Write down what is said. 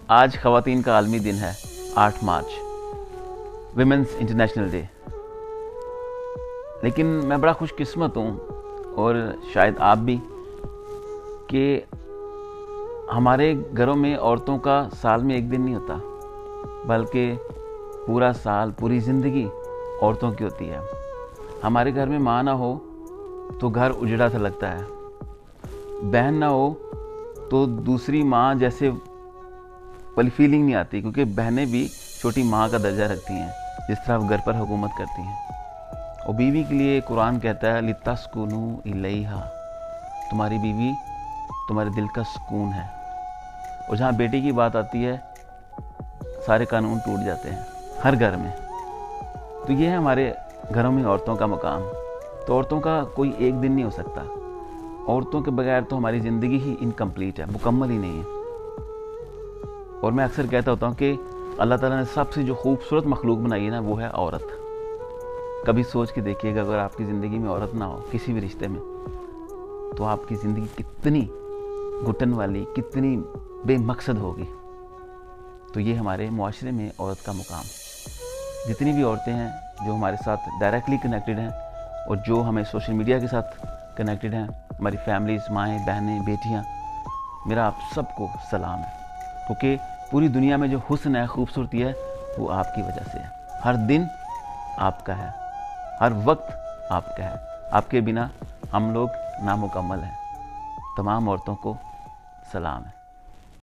आज ख़वातीन का आलमी दिन है 8 मार्च, विमेंस इंटरनेशनल डे। लेकिन मैं बड़ा खुशकिस्मत हूँ और शायद आप भी कि हमारे घरों में औरतों का साल में एक दिन नहीं होता, बल्कि पूरा साल, पूरी ज़िंदगी औरतों की होती है। हमारे घर में माँ ना हो तो घर उजड़ा सा लगता है, बहन ना हो तो दूसरी माँ जैसे वाली फीलिंग नहीं आती, क्योंकि बहनें भी छोटी माँ का दर्जा रखती हैं जिस तरह वो घर पर हुकूमत करती हैं। और बीवी के लिए कुरान कहता है लितस्कुनू इलैहा, तुम्हारी बीवी तुम्हारे दिल का सुकून है। और जहाँ बेटी की बात आती है सारे कानून टूट जाते हैं हर घर में। तो ये है हमारे घरों में औरतों का मकाम। तो औरतों का कोई एक दिन नहीं हो सकता, औरतों के बगैर तो हमारी ज़िंदगी ही इनकम्प्लीट है, मुकम्मल ही नहीं है। और मैं अक्सर कहता होता हूँ कि अल्लाह ताला ने सबसे जो खूबसूरत मखलूक बनाई है ना, वो है औरत। कभी सोच के देखिएगा, अगर आपकी ज़िंदगी में औरत ना हो किसी भी रिश्ते में, तो आपकी ज़िंदगी कितनी घुटन वाली, कितनी बेमकसद होगी। तो ये हमारे मुआशरे में औरत का मुकाम। जितनी भी औरतें हैं जो हमारे साथ डायरेक्टली कनेक्टेड हैं और जो हमें सोशल मीडिया के साथ कनेक्टेड हैं, हमारी फैमिलीज़, माएँ, बहनें, बेटियाँ, मेरा आप सबको सलाम है। क्योंकि पूरी दुनिया में जो हुस्न है, खूबसूरती है, वो आपकी वजह से है। हर दिन आपका है, हर वक्त आपका है। आपके बिना हम लोग नामुकम्मल हैं। तमाम औरतों को सलाम है।